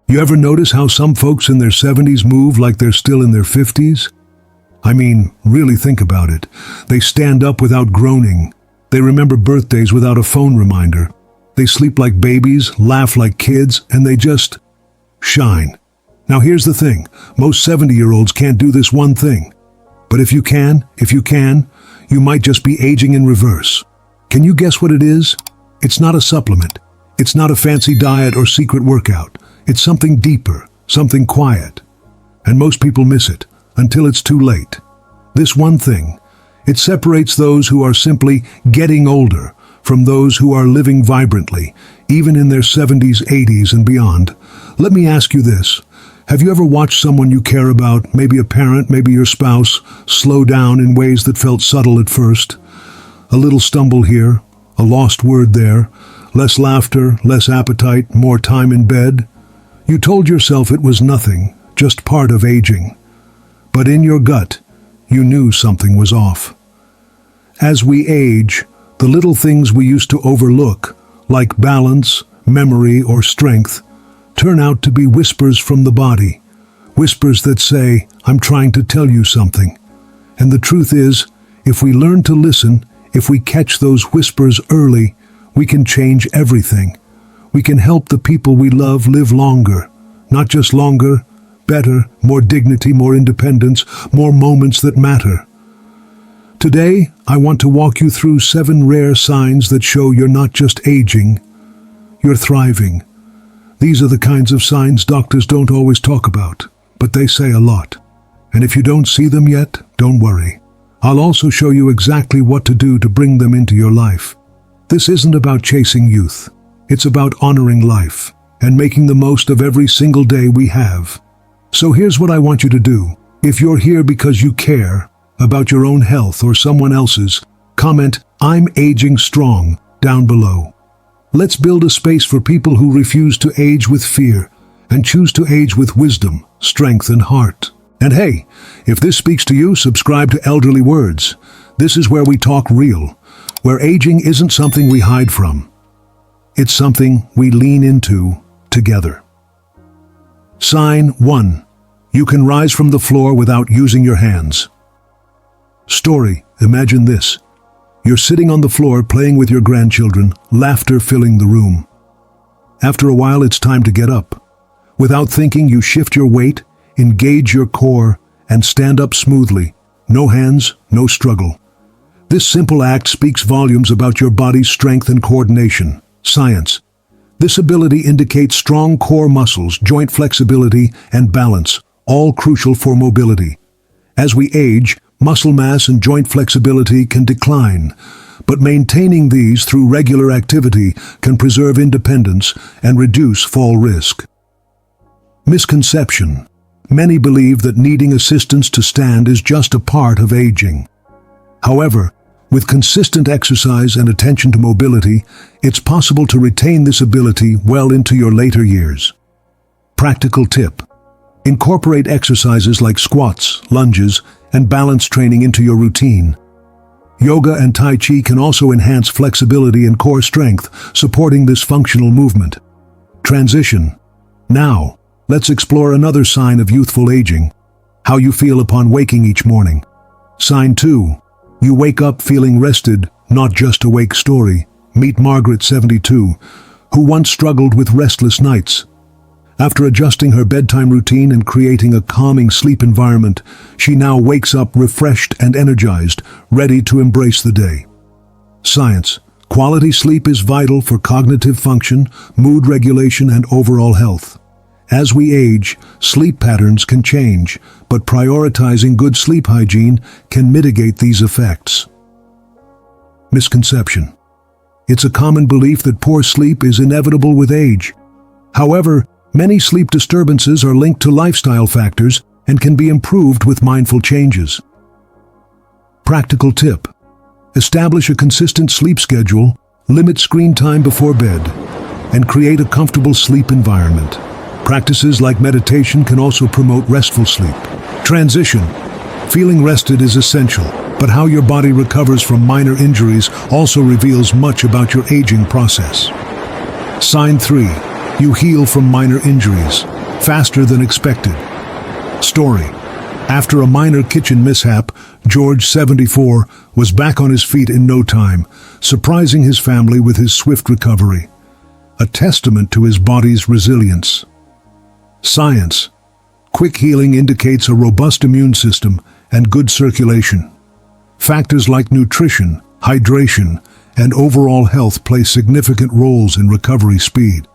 You ever notice how some folks in their 70s move like they're still in their 50s? I mean, really think about it. They stand up without groaning. They remember birthdays without a phone reminder. They sleep like babies, laugh like kids, and they just shine. Now here's the thing. Most 70-year-olds can't do this one thing. But if you can, you might just be aging in reverse. Can you guess what it is? It's not a supplement. It's not a fancy diet or secret workout. It's something deeper, something quiet. And most people miss it until it's too late. This one thing, it separates those who are simply getting older from those who are living vibrantly, even in their 70s, 80s, and beyond. Let me ask you this. Have you ever watched someone you care about, maybe a parent, maybe your spouse, slow down in ways that felt subtle at first? A little stumble here, a lost word there, less laughter, less appetite, more time in bed. You told yourself it was nothing, just part of aging. But in your gut, you knew something was off. As we age, the little things we used to overlook, like balance, memory, or strength, turn out to be whispers from the body. Whispers that say, I'm trying to tell you something. And the truth is, if we learn to listen, if we catch those whispers early, we can change everything. We can help the people we love live longer. Not just longer, better, more dignity, more independence, more moments that matter. Today, I want to walk you through 7 rare signs that show you're not just aging, you're thriving. These are the kinds of signs doctors don't always talk about, but they say a lot. And if you don't see them yet, don't worry. I'll also show you exactly what to do to bring them into your life. This isn't about chasing youth. It's about honoring life and making the most of every single day we have. So here's what I want you to do. If you're here because you care about your own health or someone else's, comment, I'm aging strong, down below. Let's build a space for people who refuse to age with fear and choose to age with wisdom, strength, and heart. And hey, if this speaks to you, subscribe to Elderly Words. This is where we talk real, where aging isn't something we hide from. It's something we lean into together. Sign 1. You can rise from the floor without using your hands. Story, imagine this. You're sitting on the floor playing with your grandchildren, laughter filling the room. After a while, it's time to get up. Without thinking, you shift your weight, engage your core, and stand up smoothly. No hands, no struggle. This simple act speaks volumes about your body's strength and coordination. Science. This ability indicates strong core muscles, joint flexibility, and balance, all crucial for mobility. As we age, muscle mass and joint flexibility can decline, but maintaining these through regular activity can preserve independence and reduce fall risk. Misconception. Many believe that needing assistance to stand is just a part of aging. However, with consistent exercise and attention to mobility, it's possible to retain this ability well into your later years. Practical tip. Incorporate exercises like squats, lunges, and balance training into your routine. Yoga and Tai Chi can also enhance flexibility and core strength, supporting this functional movement. Transition. Now, let's explore another sign of youthful aging. How you feel upon waking each morning. Sign 2. You wake up feeling rested, not just awake. Story. Meet Margaret, 72, who once struggled with restless nights. After adjusting her bedtime routine and creating a calming sleep environment, she now wakes up refreshed and energized, ready to embrace the day. Science. Quality sleep is vital for cognitive function, mood regulation, and overall health. As we age, sleep patterns can change, but prioritizing good sleep hygiene can mitigate these effects. Misconception. It's a common belief that poor sleep is inevitable with age. However, many sleep disturbances are linked to lifestyle factors and can be improved with mindful changes. Practical tip. Establish a consistent sleep schedule, limit screen time before bed, and create a comfortable sleep environment. Practices like meditation can also promote restful sleep. Transition. Feeling rested is essential, but how your body recovers from minor injuries also reveals much about your aging process. Sign 3. You heal from minor injuries. faster than expected. Story. After a minor kitchen mishap, George, 74, was back on his feet in no time, surprising his family with his swift recovery. A testament to his body's resilience. Science. Quick healing indicates a robust immune system and good circulation. Factors like nutrition, hydration, and overall health play significant roles in recovery speed.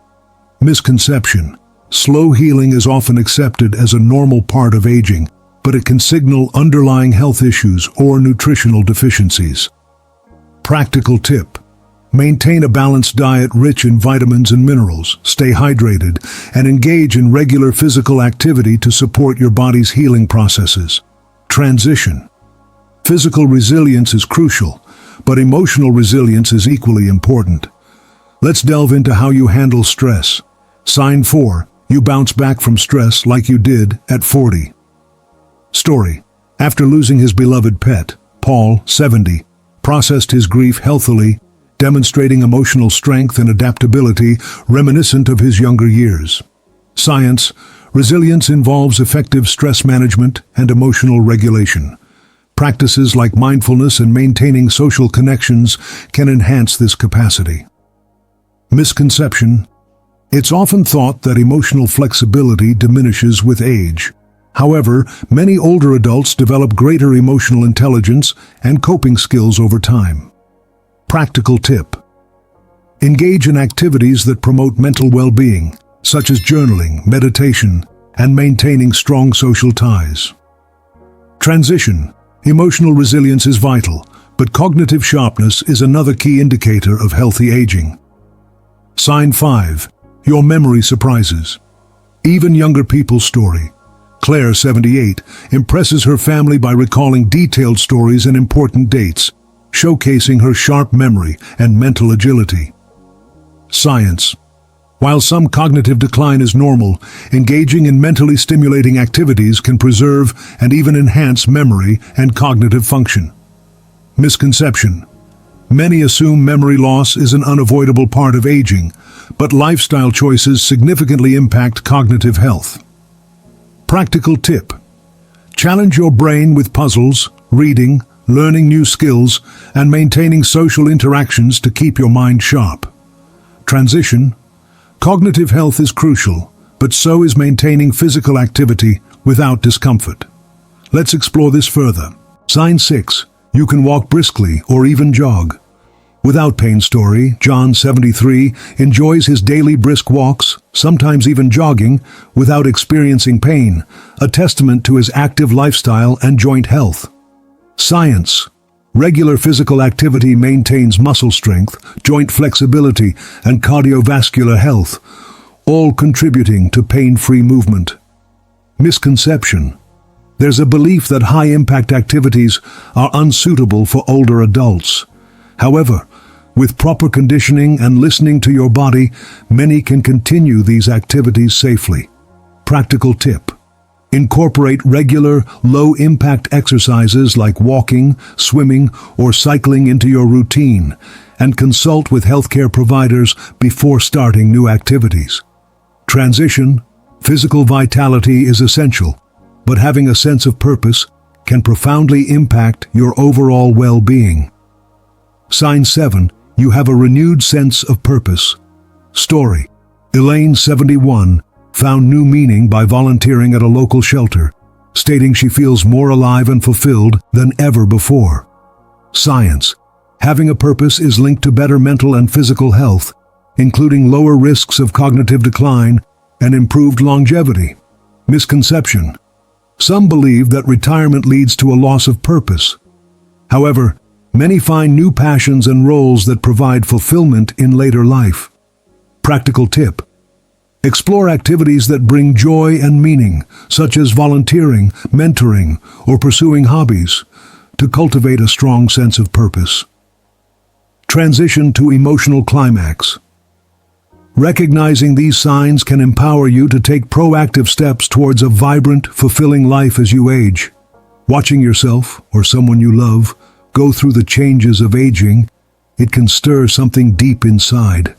Misconception. Slow healing is often accepted as a normal part of aging, but it can signal underlying health issues or nutritional deficiencies. Practical tip. Maintain a balanced diet rich in vitamins and minerals, stay hydrated, and engage in regular physical activity to support your body's healing processes. Transition. Physical resilience is crucial, but emotional resilience is equally important. Let's delve into how you handle stress. Sign 4. You bounce back from stress like you did at 40. Story. After losing his beloved pet, Paul, 70, processed his grief healthily, demonstrating emotional strength and adaptability reminiscent of his younger years. Science. Resilience involves effective stress management and emotional regulation. Practices like mindfulness and maintaining social connections can enhance this capacity. Misconception. It's often thought that emotional flexibility diminishes with age. However, many older adults develop greater emotional intelligence and coping skills over time. Practical tip. Engage in activities that promote mental well-being, such as journaling, meditation, and maintaining strong social ties. Transition. Emotional resilience is vital, but cognitive sharpness is another key indicator of healthy aging. Sign 5. Your memory surprises. Even younger people's story. Claire, 78, impresses her family by recalling detailed stories and important dates, showcasing her sharp memory and mental agility. Science. While some cognitive decline is normal, engaging in mentally stimulating activities can preserve and even enhance memory and cognitive function. Misconception. Many assume memory loss is an unavoidable part of aging, but lifestyle choices significantly impact cognitive health. Practical tip. Challenge your brain with puzzles, reading, learning new skills, and maintaining social interactions to keep your mind sharp. Transition. Cognitive health is crucial, but so is maintaining physical activity without discomfort. Let's explore this further. Sign 6. You can walk briskly or even jog. Without pain. Story. John, 73, enjoys his daily brisk walks, sometimes even jogging, without experiencing pain, a testament to his active lifestyle and joint health. Science. Regular physical activity maintains muscle strength, joint flexibility, and cardiovascular health, all contributing to pain-free movement. Misconception. There's a belief that high-impact activities are unsuitable for older adults. However, with proper conditioning and listening to your body, many can continue these activities safely. Practical tip. Incorporate regular, low-impact exercises like walking, swimming, or cycling into your routine, and consult with healthcare providers before starting new activities. Transition. Physical vitality is essential, but having a sense of purpose can profoundly impact your overall well-being. Sign 7. You have a renewed sense of purpose. Story. Elaine, 71, found new meaning by volunteering at a local shelter, stating she feels more alive and fulfilled than ever before. Science. Having a purpose is linked to better mental and physical health, including lower risks of cognitive decline and improved longevity. Misconception. Some believe that retirement leads to a loss of purpose. However, many find new passions and roles that provide fulfillment in later life. Practical tip. Explore activities that bring joy and meaning, such as volunteering, mentoring, or pursuing hobbies, to cultivate a strong sense of purpose. Transition to emotional climax. Recognizing these signs can empower you to take proactive steps towards a vibrant, fulfilling life as you age. Watching yourself, or someone you love, go through the changes of aging, it can stir something deep inside.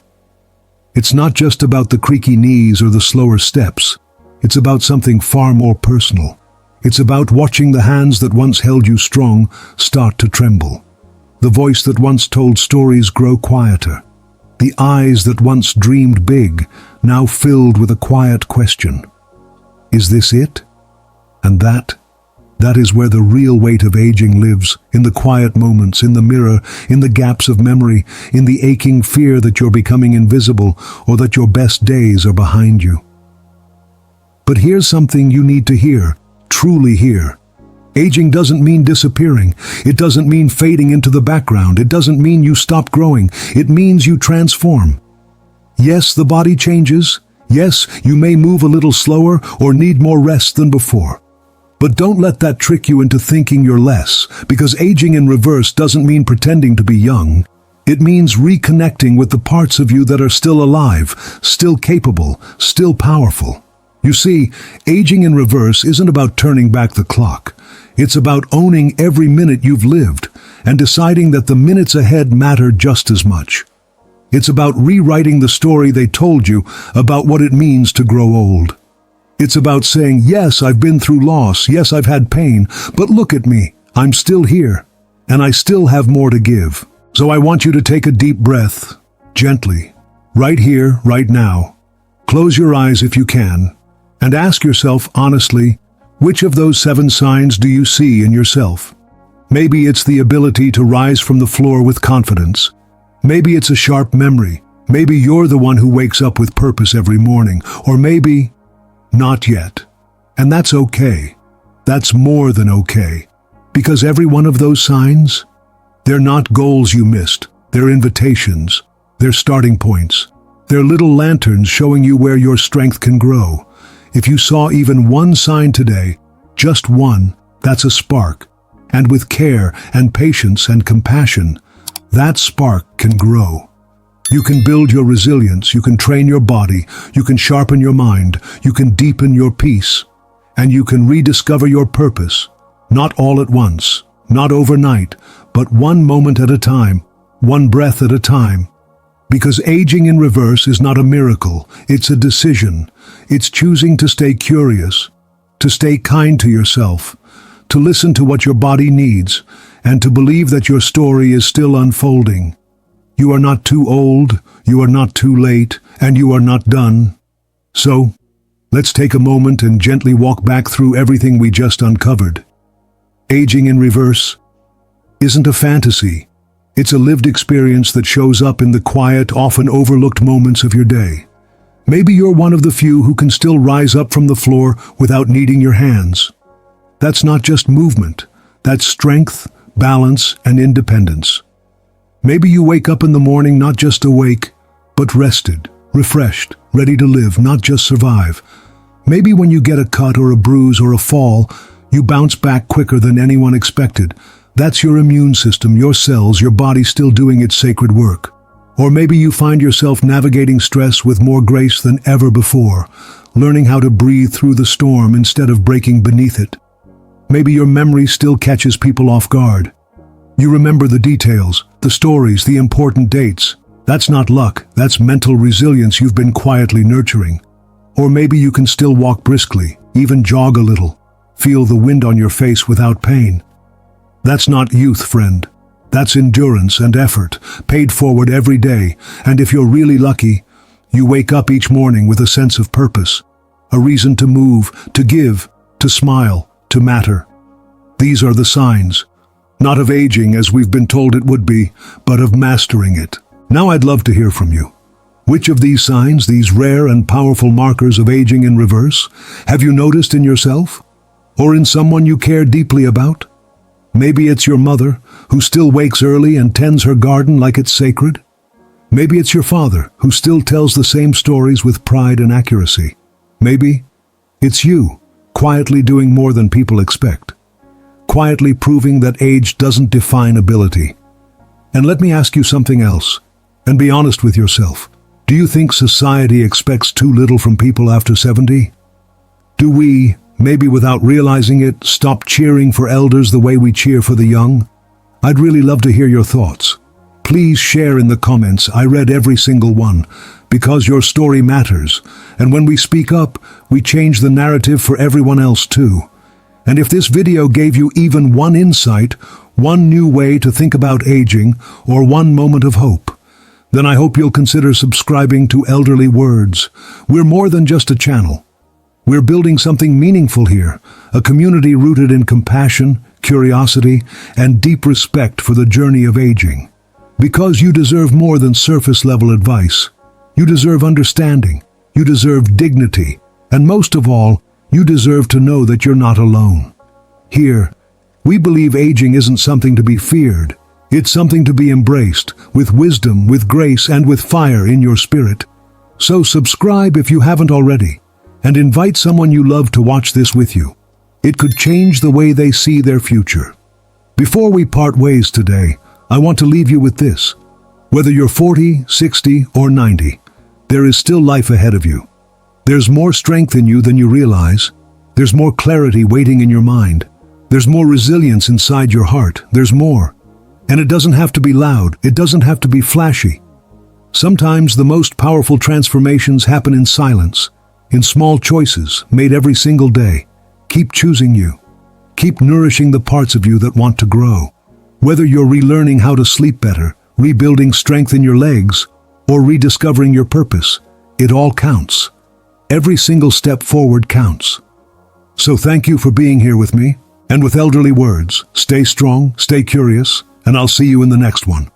It's not just about the creaky knees or the slower steps. It's about something far more personal. It's about watching the hands that once held you strong start to tremble. The voice that once told stories grow quieter. The eyes that once dreamed big, now filled with a quiet question. Is this it? And that is where the real weight of aging lives, in the quiet moments, in the mirror, in the gaps of memory, in the aching fear that you're becoming invisible or that your best days are behind you. But here's something you need to hear, truly hear. Aging doesn't mean disappearing. It doesn't mean fading into the background. It doesn't mean you stop growing. It means you transform. Yes, the body changes. Yes, you may move a little slower or need more rest than before. But don't let that trick you into thinking you're less, because aging in reverse doesn't mean pretending to be young. It means reconnecting with the parts of you that are still alive, still capable, still powerful. You see, aging in reverse isn't about turning back the clock. It's about owning every minute you've lived and deciding that the minutes ahead matter just as much. It's about rewriting the story they told you about what it means to grow old. It's about saying, yes, I've been through loss, yes, I've had pain, but look at me, I'm still here, and I still have more to give. So I want you to take a deep breath, gently, right here, right now. Close your eyes if you can, and ask yourself honestly, which of those 7 signs do you see in yourself? Maybe it's the ability to rise from the floor with confidence. Maybe it's a sharp memory. Maybe you're the one who wakes up with purpose every morning. Or maybe not yet. And that's okay. That's more than okay. Because every one of those signs, they're not goals you missed. They're invitations. They're starting points. They're little lanterns showing you where your strength can grow. If you saw even one sign today, just one, that's a spark. And with care and patience and compassion, that spark can grow. You can build your resilience, you can train your body, you can sharpen your mind, you can deepen your peace, and you can rediscover your purpose, not all at once, not overnight, but one moment at a time, one breath at a time. Because aging in reverse is not a miracle, it's a decision. It's choosing to stay curious, to stay kind to yourself, to listen to what your body needs, and to believe that your story is still unfolding. You are not too old, you are not too late, and you are not done. So, let's take a moment and gently walk back through everything we just uncovered. Aging in reverse isn't a fantasy. It's a lived experience that shows up in the quiet, often overlooked moments of your day. Maybe you're one of the few who can still rise up from the floor without needing your hands. That's not just movement. That's strength, balance, and independence. Maybe you wake up in the morning not just awake, but rested, refreshed, ready to live, not just survive. Maybe when you get a cut or a bruise or a fall, you bounce back quicker than anyone expected. That's your immune system, your cells, your body still doing its sacred work. Or maybe you find yourself navigating stress with more grace than ever before, learning how to breathe through the storm instead of breaking beneath it. Maybe your memory still catches people off guard. You remember the details, the stories, the important dates. That's not luck, that's mental resilience you've been quietly nurturing. Or maybe you can still walk briskly, even jog a little, feel the wind on your face without pain. That's not youth, friend. That's endurance and effort, paid forward every day, and if you're really lucky, you wake up each morning with a sense of purpose, a reason to move, to give, to smile, to matter. These are the signs, not of aging as we've been told it would be, but of mastering it. Now I'd love to hear from you. Which of these signs, these rare and powerful markers of aging in reverse, have you noticed in yourself? Or in someone you care deeply about? Maybe it's your mother, who still wakes early and tends her garden like it's sacred. Maybe it's your father, who still tells the same stories with pride and accuracy. Maybe it's you, quietly doing more than people expect. Quietly proving that age doesn't define ability. And let me ask you something else, and be honest with yourself. Do you think society expects too little from people after 70? Do we, maybe without realizing it, stop cheering for elders the way we cheer for the young? I'd really love to hear your thoughts. Please share in the comments. I read every single one, because your story matters. And when we speak up, we change the narrative for everyone else too. And if this video gave you even one insight, one new way to think about aging, or one moment of hope, then I hope you'll consider subscribing to Elderly Words. We're more than just a channel. We're building something meaningful here, a community rooted in compassion, curiosity, and deep respect for the journey of aging. Because you deserve more than surface-level advice. You deserve understanding, you deserve dignity, and most of all, you deserve to know that you're not alone. Here, we believe aging isn't something to be feared. It's something to be embraced, with wisdom, with grace, and with fire in your spirit. So subscribe if you haven't already, and invite someone you love to watch this with you. It could change the way they see their future. Before we part ways today, I want to leave you with this. Whether you're 40, 60, or 90, there is still life ahead of you. There's more strength in you than you realize. There's more clarity waiting in your mind. There's more resilience inside your heart. There's more. And it doesn't have to be loud. It doesn't have to be flashy. Sometimes the most powerful transformations happen in silence, in small choices made every single day. Keep choosing you. Keep nourishing the parts of you that want to grow. Whether you're relearning how to sleep better, rebuilding strength in your legs, or rediscovering your purpose, it all counts. Every single step forward counts. So thank you for being here with me, and with Elderly Words. Stay strong, stay curious, and I'll see you in the next one.